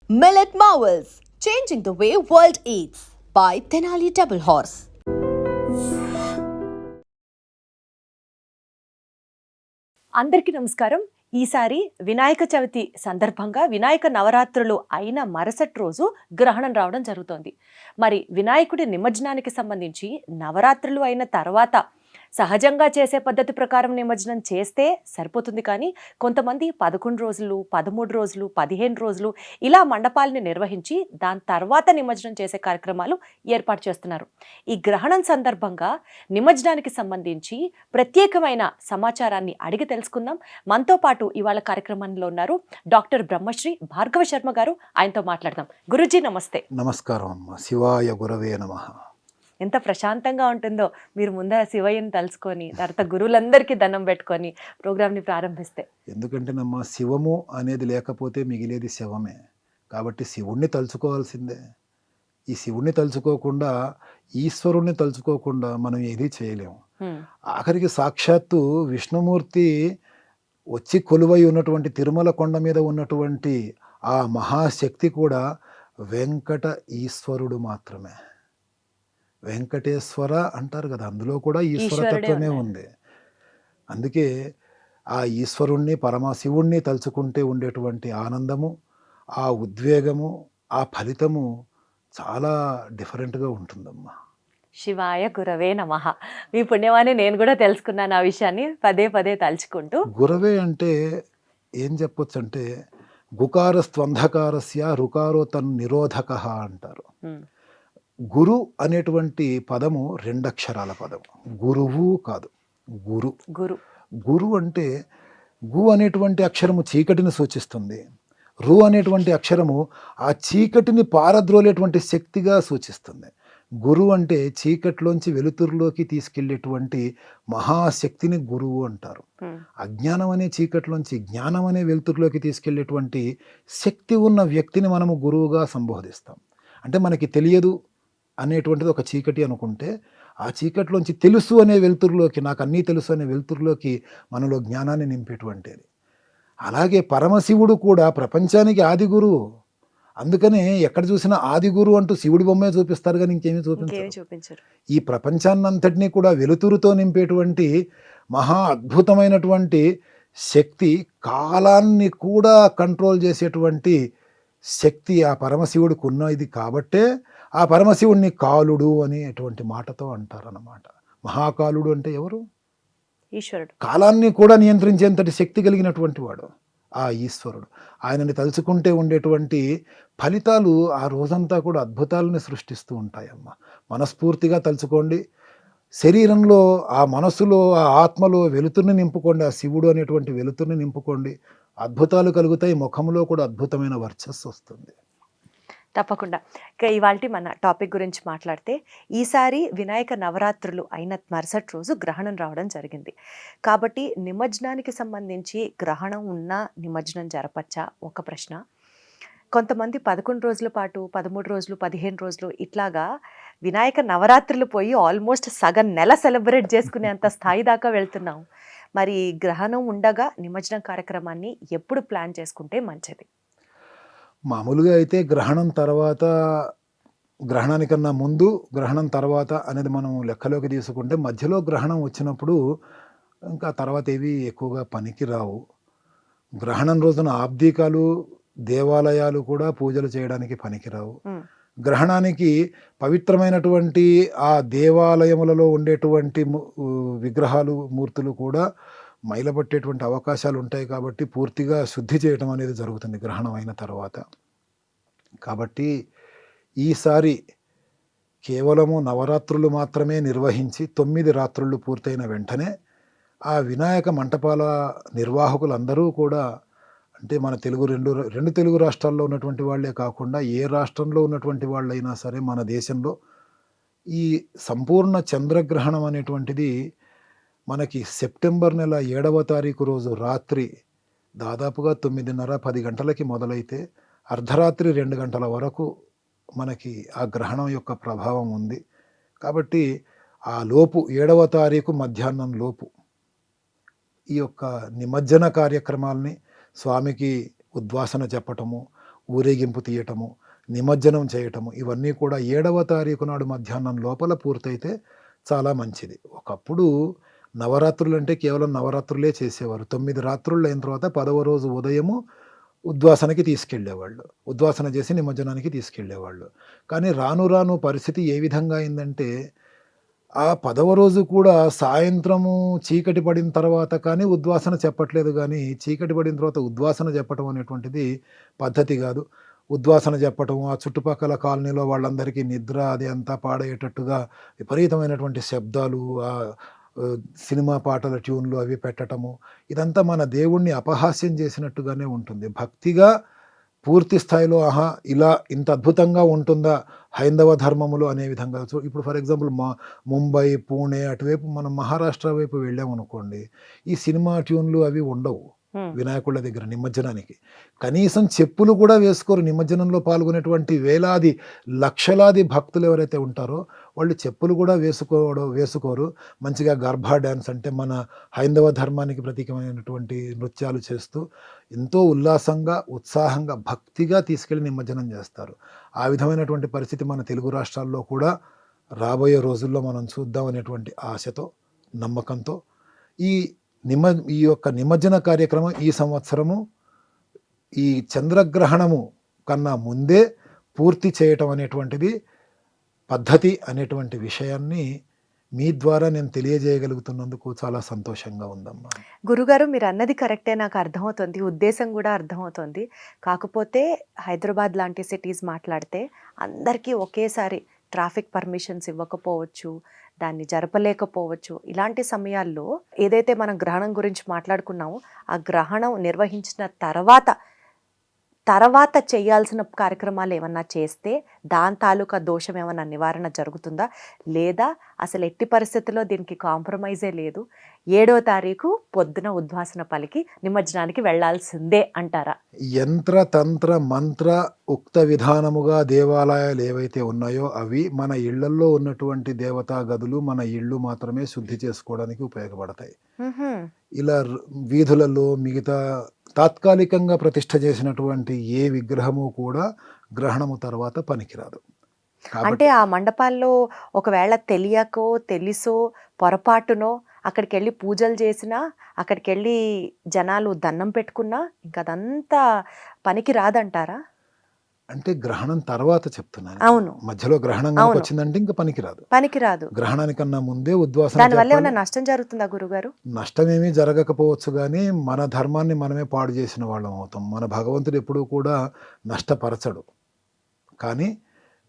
Millet Marvels, changing the way world eats by Tenali Double Horse. అందరికీ నమస్కారం. ఈసారి వినాయక చవితి సందర్భంగా వినాయక నవరాత్రులు అయిన మరుసటి రోజు గ్రహణం రావడం జరుగుతోంది. మరి వినాయకుడి నిమజ్జనానికి సంబంధించి నవరాత్రులు అయిన తర్వాత సహజంగా చేసే పద్ధతి ప్రకారం నిమజ్జనం చేస్తే సరిపోతుంది, కానీ కొంతమంది 11 రోజులు, 13 రోజులు, 15 రోజులు ఇలా మండపాలని నిర్వహించి దాని తర్వాత నిమజ్జనం చేసే కార్యక్రమాలు ఏర్పాటు చేస్తున్నారు. ఈ గ్రహణం సందర్భంగా నిమజ్జనానికి సంబంధించి ప్రత్యేకమైన సమాచారాన్ని అడిగి తెలుసుకుందాం. మనతో పాటు ఇవాళ కార్యక్రమంలో ఉన్నారు డాక్టర్ బ్రహ్మశ్రీ భార్గవ శర్మ గారు. ఆయనతో మాట్లాడదాం. గురుజీ నమస్తే. నమస్కారం అమ్మ. శివాయ గురవే నమః. ఎంత ప్రశాంతంగా ఉంటుందో మీరు ముందర శివయ్యని తలుచుకొని తర్వాత గురువులందరికీ దండం పెట్టుకొని ప్రోగ్రామ్ని ప్రారంభిస్తే. ఎందుకంటేనమ్మా, శివము అనేది లేకపోతే మిగిలేది శవమే. కాబట్టి శివుణ్ణి తలుచుకోవాల్సిందే. ఈ శివుణ్ణి తలుచుకోకుండా, ఈశ్వరుణ్ణి తలుచుకోకుండా మనం ఏది చేయలేము. ఆఖరికి సాక్షాత్తు విష్ణుమూర్తి వచ్చి కొలువై ఉన్నటువంటి తిరుమల కొండ మీద ఉన్నటువంటి ఆ మహాశక్తి కూడా వెంకట ఈశ్వరుడు మాత్రమే. వెంకటేశ్వర అంటారు కదా, అందులో కూడా ఈశ్వరతత్వమే ఉంది. అందుకే ఆ ఈశ్వరుణ్ణి, పరమశివుణ్ణి తలుచుకుంటే ఉండేటువంటి ఆనందము, ఆ ఉద్వేగము, ఆ ఫలితము చాలా డిఫరెంట్గా ఉంటుందమ్మా. శివాయ గురవే నమః. మీ పుణ్యమాని నేను కూడా తెలుసుకున్నాను ఆ విషయాన్ని పదే పదే తలుచుకుంటూ. గురవే అంటే ఏం చెప్పొచ్చు అంటే, గుకారస్త్వంధకారస్య రుకారో తన్ నిరోధక అంటారు. గురు అనేటువంటి పదము 2 అక్షరాల పదం. గురువు కాదు, గురు. గురు గురు అంటే గు అనేటువంటి అక్షరము చీకటిని సూచిస్తుంది. రు అనేటువంటి అక్షరము ఆ చీకటిని పారద్రోలేటువంటి శక్తిగా సూచిస్తుంది. గురు అంటే చీకటిలోంచి వెలుతురులోకి తీసుకెళ్లేటువంటి మహాశక్తిని గురువు అంటారు. అజ్ఞానం అనే చీకటిలోంచి జ్ఞానం అనే వెలుతురులోకి తీసుకెళ్లేటువంటి శక్తి ఉన్న వ్యక్తిని మనము గురువుగా సంబోధిస్తాం. అంటే మనకి తెలియదు అనేటువంటిది ఒక చీకటి అనుకుంటే, ఆ చీకటిలోంచి తెలుసు అనే వెలుతురులోకి, నాకు అన్నీ తెలుసు అనే వెలుతురులోకి మనలో జ్ఞానాన్ని నింపేటువంటిది. అలాగే పరమశివుడు కూడా ప్రపంచానికి ఆది గురువు. అందుకనే ఎక్కడ చూసినా ఆది గురువు అంటూ శివుడి బొమ్మే చూపిస్తారు, కానీ ఇంకేమీ చూపించరు. ఈ ప్రపంచాన్నంతటినీ కూడా వెలుతురుతో నింపేటువంటి మహా అద్భుతమైనటువంటి శక్తి, కాలాన్ని కూడా కంట్రోల్ చేసేటువంటి శక్తి ఆ పరమశివుడికి ఉన్నది. కాబట్టే ఆ పరమశివుడిని కాలుడు అనేటువంటి మాటతో అంటారన్నమాట. మహాకాలుడు అంటే ఎవరు? ఈశ్వరుడు. కాలాన్ని కూడా నియంత్రించేంతటి శక్తి కలిగినటువంటి వాడు ఆ ఈశ్వరుడు. ఆయనని తలుచుకుంటే ఉండేటువంటి ఫలితాలు ఆ రోజంతా కూడా అద్భుతాలని సృష్టిస్తూ ఉంటాయమ్మా. మనస్ఫూర్తిగా తలుచుకోండి. శరీరంలో, ఆ మనసులో, ఆ ఆత్మలో వెలుతురుని నింపుకోండి. ఆ శివుడు అనేటువంటి వెలుతురుని నింపుకోండి. అద్భుతాలు కలుగుతాయి. ముఖంలో కూడా అద్భుతమైన వర్చస్సు వస్తుంది. తప్పకుండా. ఇక ఇవాల్టి మన టాపిక్ గురించి మాట్లాడితే, ఈసారి వినాయక నవరాత్రులు అయిన మరుసటి రోజు గ్రహణం రావడం జరిగింది. కాబట్టి నిమజ్జనానికి సంబంధించి గ్రహణం ఉన్నా నిమజ్జనం జరపచ్చా ఒక ప్రశ్న. కొంతమంది 11 రోజుల పాటు, 13 రోజులు, 15 రోజులు ఇట్లాగా వినాయక నవరాత్రులు పోయి ఆల్మోస్ట్ సగం నెల సెలబ్రేట్ చేసుకునేంత స్థాయి దాకా వెళ్తున్నాం. మరి గ్రహణం ఉండగా నిమజ్జనం కార్యక్రమాన్ని ఎప్పుడు ప్లాన్ చేసుకుంటే మంచిది? మామూలుగా అయితే గ్రహణం తర్వాత, గ్రహణానికన్నా ముందు, గ్రహణం తర్వాత అనేది మనం లెక్కలోకి తీసుకుంటే, మధ్యలో గ్రహణం వచ్చినప్పుడు ఇంకా తర్వాత ఏవి ఎక్కువగా పనికి రావు. గ్రహణం రోజున ఆబ్దీకాలు, దేవాలయాలు కూడా పూజలు చేయడానికి పనికిరావు. గ్రహణానికి పవిత్రమైనటువంటి ఆ దేవాలయములలో ఉండేటువంటి విగ్రహాలు, మూర్తులు కూడా మైలపట్టేటువంటి అవకాశాలు ఉంటాయి. కాబట్టి పూర్తిగా శుద్ధి చేయటం అనేది జరుగుతుంది గ్రహణం అయిన తర్వాత. కాబట్టి ఈసారి కేవలము నవరాత్రులు మాత్రమే నిర్వహించి 9 రాత్రులు పూర్తయిన వెంటనే ఆ వినాయక మంటపాల నిర్వాహకులందరూ కూడా, అంటే మన రెండు తెలుగు రాష్ట్రాల్లో ఉన్నటువంటి వాళ్ళే కాకుండా ఏ రాష్ట్రంలో ఉన్నటువంటి వాళ్ళైనా సరే, మన దేశంలో ఈ సంపూర్ణ చంద్రగ్రహణం అనేటువంటిది మనకి సెప్టెంబర్ నెల 7వ తారీఖు రోజు రాత్రి దాదాపుగా 9:30-10 గంటలకి మొదలైతే అర్ధరాత్రి 2 గంటల వరకు మనకి ఆ గ్రహణం యొక్క ప్రభావం ఉంది. కాబట్టి ఆ లోపు 7వ తారీఖు మధ్యాహ్నం లోపు ఈ యొక్క నిమజ్జన కార్యక్రమాల్ని, స్వామికి ఉద్వాసన చెప్పటము, ఊరేగింపు తీయటము, నిమజ్జనం చేయటము, ఇవన్నీ కూడా 7వ తారీఖు నాడు మధ్యాహ్నం లోపల పూర్తయితే చాలా మంచిది. ఒకప్పుడు నవరాత్రులు అంటే కేవలం నవరాత్రులే చేసేవారు. 9 రాత్రుళ్ళు అయిన తర్వాత 10వ రోజు ఉదయము ఉద్వాసనకి తీసుకెళ్ళేవాళ్ళు. ఉద్వాసన చేసి నిమజ్జనానికి తీసుకెళ్ళేవాళ్ళు. కానీ రాను రాను పరిస్థితి ఏ విధంగా అయిందంటే, ఆ 10వ రోజు కూడా సాయంత్రము చీకటి పడిన తర్వాత కానీ ఉద్వాసన చెప్పట్లేదు గానీ, చీకటి పడిన తర్వాత ఉద్వాసన చెప్పటం అనేటువంటిది పద్ధతి గాదు. ఉద్వాసన చెప్పటం, ఆ చుట్టుపక్కల కాలనీలో వాళ్ళందరికీ నిద్ర అది అంతా పాడయ్యేటట్టుగా విపరీతమైనటువంటి శబ్దాలు, సినిమా పాటల ట్యూన్‌లు అవి పెట్టటము, ఇదంతా మన దేవుడిని అపహాస్యం చేసినట్టుగానే ఉంటుంది. భక్తిగా పూర్తి స్థాయిలో ఆహా! ఇలా ఇంత అద్భుతంగా ఉంటుందా హైందవ ధర్మములు అనే విధంగా. సో, ఇప్పుడు ఫర్ ఎగ్జాంపుల్ ముంబై, పూణే అటువైపు మనం మహారాష్ట్ర వైపు వెళ్ళామనుకోండి, ఈ సినిమా ట్యూన్‌లు అవి ఉండవు. వినాయకుళ్ళ దగ్గర నిమజ్జనానికి. కనీసం చెప్పులు కూడా వేసుకోరు. నిమజ్జనంలో పాల్గొనేటువంటి వేలాది, లక్షలాది భక్తులు ఎవరైతే ఉంటారో వాళ్ళు చెప్పులు కూడా వేసుకోరు. మంచిగా గర్భా డ్యాన్స్ అంటే మన హైందవ ధర్మానికి ప్రతీకమైనటువంటి నృత్యాలు చేస్తూ ఎంతో ఉల్లాసంగా, ఉత్సాహంగా, భక్తిగా తీసుకెళ్ళి నిమజ్జనం చేస్తారు. ఆ విధమైనటువంటి పరిస్థితి మన తెలుగు రాష్ట్రాల్లో కూడా రాబోయే రోజుల్లో మనం చూద్దాం అనేటువంటి ఆశతో, నమ్మకంతో ఈ యొక్క నిమజ్జన కార్యక్రమం ఈ సంవత్సరము ఈ చంద్రగ్రహణము కన్నా ముందే పూర్తి చేయటం అనేటువంటిది పద్ధతి అనేటువంటి విషయాన్ని మీ ద్వారా నేను తెలియజేయగలుగుతున్నందుకు చాలా సంతోషంగా ఉందమ్మా. గురుగారు మీరు అన్నది కరెక్టే, నాకు అర్థమవుతుంది, ఉద్దేశం కూడా అర్థమవుతుంది. కాకపోతే హైదరాబాద్ లాంటి సిటీస్ మాట్లాడితే అందరికీ ఒకేసారి ట్రాఫిక్ పర్మిషన్స్ ఇవ్వకపోవచ్చు, దాన్ని జరపలేకపోవచ్చు. ఇలాంటి సమయాల్లో ఏదైతే మనం గ్రహణం గురించి మాట్లాడుకున్నామో ఆ గ్రహణం నిర్వహించిన తర్వాత చేయాల్సిన కార్యక్రమాలు ఏమన్నా చేస్తే దాని తాలూకా దోషం ఏమన్నా నివారణ జరుగుతుందా, లేదా అసలు ఎట్టి పరిస్థితుల్లో దీనికి కాంప్రమైజే లేదు, 7వ తారీఖు పొద్దున ఉద్వాసన పలికి నిమజ్జనానికి వెళ్లాల్సిందే అంటారా? యంత్ర తంత్ర మంత్ర ఉక్త విధానముగా దేవాలయాలు ఏవైతే ఉన్నాయో అవి మన ఇళ్లల్లో ఉన్నటువంటి దేవతా గదులు మన ఇళ్ళు మాత్రమే శుద్ధి చేసుకోవడానికి ఉపయోగపడతాయి. ఇలా వీధులలో మిగతా తాత్కాలికంగా ప్రతిష్ఠ చేసినటువంటి ఏ విగ్రహము కూడా గ్రహణము తర్వాత పనికిరాదు. అంటే ఆ మండపాల్లో ఒకవేళ తెలియకో తెలుసో పొరపాటునో అక్కడికి వెళ్ళి పూజలు చేసినా, అక్కడికి వెళ్ళి జనాలు దండం పెట్టుకున్నా ఇంకా అదంతా పనికి రాదంటారా? అంటే గ్రహణం తర్వాత చెప్తున్నాను. అవును, మధ్యలో గ్రహణం వచ్చిందంటే ఇంకా పనికిరాదు. గ్రహణానికన్నా ముందే ఉద్వాసన. దానివల్ల ఏమైనా నష్టం జరుగుతుందా గురుగారు? నష్టమేమీ జరగకపోవచ్చు కానీ మన ధర్మాన్ని మనమే పాడు చేసిన వాళ్ళం అవుతాం. మన భగవంతుడు ఎప్పుడూ కూడా నష్టపరచడు. కానీ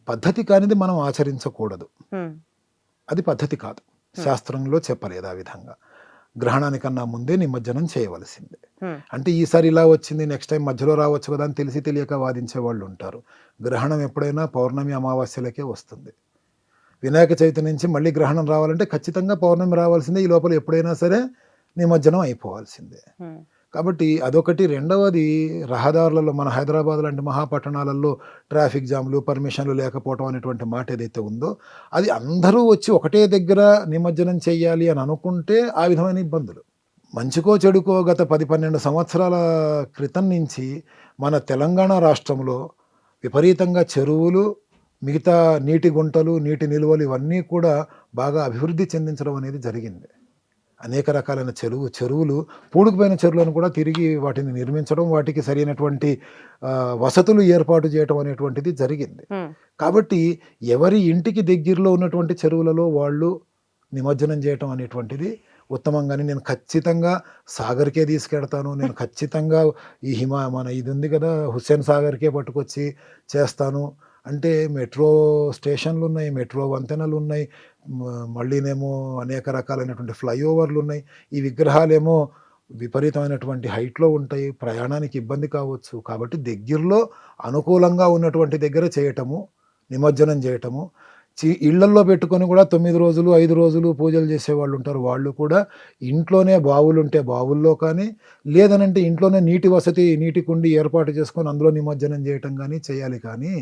పద్ధతి కానిది మనం ఆచరించకూడదు. అది పద్ధతి కాదు. శాస్త్రంలో చెప్పలేదు ఆ విధంగా. గ్రహణానికన్నా ముందే నిమజ్జనం చేయవలసిందే. అంటే ఈసారి ఇలా వచ్చింది, నెక్స్ట్ టైం మధ్యలో రావచ్చు కదా అని తెలిసి తెలియక వాదించే వాళ్ళు ఉంటారు. గ్రహణం ఎప్పుడైనా పౌర్ణమి అమావాస్యలకే వస్తుంది. వినాయక చవితి నుంచి మళ్ళీ గ్రహణం రావాలంటే ఖచ్చితంగా పౌర్ణమి రావాల్సిందే. ఈ లోపల ఎప్పుడైనా సరే నిమజ్జనం అయిపోవాల్సిందే. కాబట్టి అదొకటి. రెండవది, రహదారులలో మన హైదరాబాద్ లాంటి మహాపట్టణాలలో ట్రాఫిక్ జామ్లు, పర్మిషన్లు లేకపోవడం అనేటువంటి మాట ఏదైతే ఉందో అది అందరూ వచ్చి ఒకటే దగ్గర నిమజ్జనం చెయ్యాలి అని అనుకుంటే ఆ విధమైన ఇబ్బందులు. మంచికో చెడుకో గత 10-12 సంవత్సరాల క్రితం నుంచి మన తెలంగాణ రాష్ట్రంలో విపరీతంగా చెరువులు, మిగతా నీటి గుంటలు, నీటి నిల్వలు ఇవన్నీ కూడా బాగా అభివృద్ధి చెందించడం అనేది జరిగింది. అనేక రకాలైన చెరువులు పూడుకుపోయిన చెరువులను కూడా తిరిగి వాటిని నిర్మించడం, వాటికి సరైనటువంటి వసతులు ఏర్పాటు చేయడం అనేటువంటిది జరిగింది. కాబట్టి ఎవరి ఇంటికి దగ్గరలో ఉన్నటువంటి చెరువులలో వాళ్ళు నిమజ్జనం చేయటం అనేటువంటిది ఉత్తమంగానే. నేను ఖచ్చితంగా సాగర్కే తీసుకెడతాను, నేను ఖచ్చితంగా ఈ మన ఇది ఉంది కదా హుస్సేన్ సాగర్కే పట్టుకొచ్చి చేస్తాను అంటే మెట్రో స్టేషన్లు ఉన్నాయి, మెట్రో వంతెనలు ఉన్నాయి, మళ్ళీనేమో అనేక రకాలైనటువంటి ఫ్లైఓవర్లు ఉన్నాయి. ఈ విగ్రహాలేమో విపరీతమైనటువంటి హైట్లో ఉంటాయి, ప్రయాణానికి ఇబ్బంది కావచ్చు. కాబట్టి దగ్గరలో అనుకూలంగా ఉన్నటువంటి దగ్గర చేయటము, నిమజ్జనం చేయటము. ఇళ్లల్లో పెట్టుకొని కూడా 9 రోజులు 5 రోజులు పూజలు చేసేవాళ్ళు ఉంటారు. వాళ్ళు కూడా ఇంట్లోనే బావులు ఉంటే బావుల్లో కానీ, లేదనంటే ఇంట్లోనే నీటి కుండి ఏర్పాటు చేసుకొని అందులో నిమజ్జనం చేయటం కానీ చేయాలి. కానీ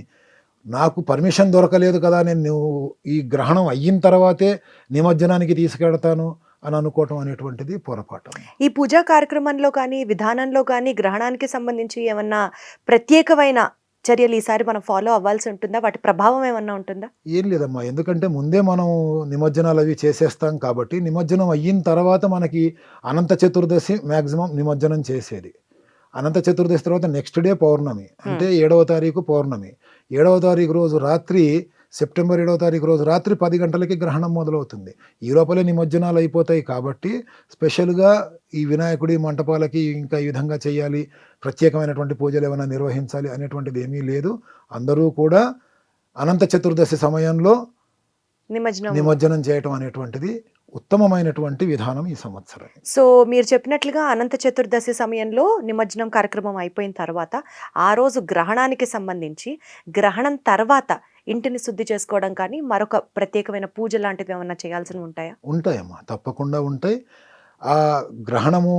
నాకు పర్మిషన్ దొరకలేదు కదా, నేను ఈ గ్రహణం అయిన తర్వాతే నిమజ్జనానికి తీసుకెడతాను అని అనుకోవటం అనేటువంటిది పొరపాటు. ఈ పూజా కార్యక్రమంలో కానీ, విధానంలో కానీ గ్రహణానికి సంబంధించి ఏమన్నా ప్రత్యేకమైన చర్యలు ఈసారి మనం ఫాలో అవ్వాల్సి ఉంటుందా? వాటి ప్రభావం ఏమన్నా ఉంటుందా? ఏం లేదమ్మా, ఎందుకంటే ముందే మనం నిమజ్జనాలు అవి చేసేస్తాం కాబట్టి నిమజ్జనం అయిన తర్వాత మనకి అనంత చతుర్దశి మ్యాక్సిమం నిమజ్జనం చేసేది. అనంత చతుర్దశి తర్వాత నెక్స్ట్ డే పౌర్ణమి, అంటే 7వ తారీఖు పౌర్ణమి. 7వ తారీఖు రోజు రాత్రి, సెప్టెంబర్ 7వ తారీఖు రోజు రాత్రి 10 గంటలకి గ్రహణం మొదలవుతుంది. ఈ లోపలే నిమజ్జనాలు అయిపోతాయి కాబట్టి స్పెషల్గా ఈ వినాయకుడి మంటపాలకి ఇంకా ఈ విధంగా చేయాలి, ప్రత్యేకమైనటువంటి పూజలు ఏమైనా నిర్వహించాలి అనేటువంటిది ఏమీ లేదు. అందరూ కూడా అనంత చతుర్దశి సమయంలో నిమజ్జనం చేయటం అనేటువంటిది ఉత్తమమైనటువంటి విధానం ఈ సంవత్సరం. సో మీరు చెప్పినట్లుగా అనంత చతుర్దశి సమయంలో నిమజ్జనం కార్యక్రమం అయిపోయిన తర్వాత ఆ రోజు గ్రహణానికి సంబంధించి గ్రహణం తర్వాత ఇంటిని శుద్ధి చేసుకోవడం కానీ మరొక ప్రత్యేకమైన పూజ లాంటివి ఏమన్నా చేయాల్సినవి ఉంటాయా? ఉంటాయమ్మా, తప్పకుండా ఉంటాయి. ఆ గ్రహణము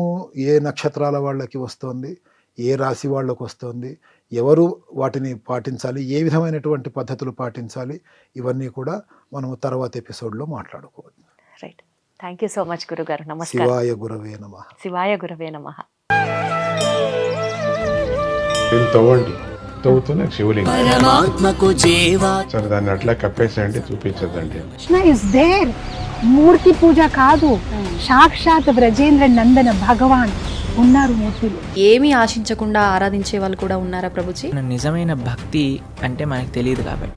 ఏ నక్షత్రాల వాళ్ళకి వస్తుంది, ఏ రాశి వాళ్ళకు వస్తుంది, ఎవరు వాటిని పాటించాలి, ఏ విధమైనటువంటి పద్ధతులు పాటించాలి, ఇవన్నీ కూడా మనం తర్వాత ఎపిసోడ్లో మాట్లాడుకోవచ్చు. Right, thank you so much గురుగారు. నమస్కారం. శివాయ గురవే నమః. శివాయ గురవే నమః. దీన్ని తవ్వండి, తవ్వుతూనే శివలింగం. పరమాత్మకు జీవా సరే, దాన్ని అట్లా కప్పేసేయండి, చూపించదండి. Krishna is there. మూర్తి పూజ కాదు, సాక్షాత్ బ్రజేంద్ర నందన భగవాన్ ఉన్నారు మూర్తిలో. ఏమీ ఆశించకుండా ఆరాధించే వాళ్ళు కూడా ఉన్నారా ప్రభుజీ? నిజమైన భక్తి అంటే మనకు తెలియదు కాబట్టి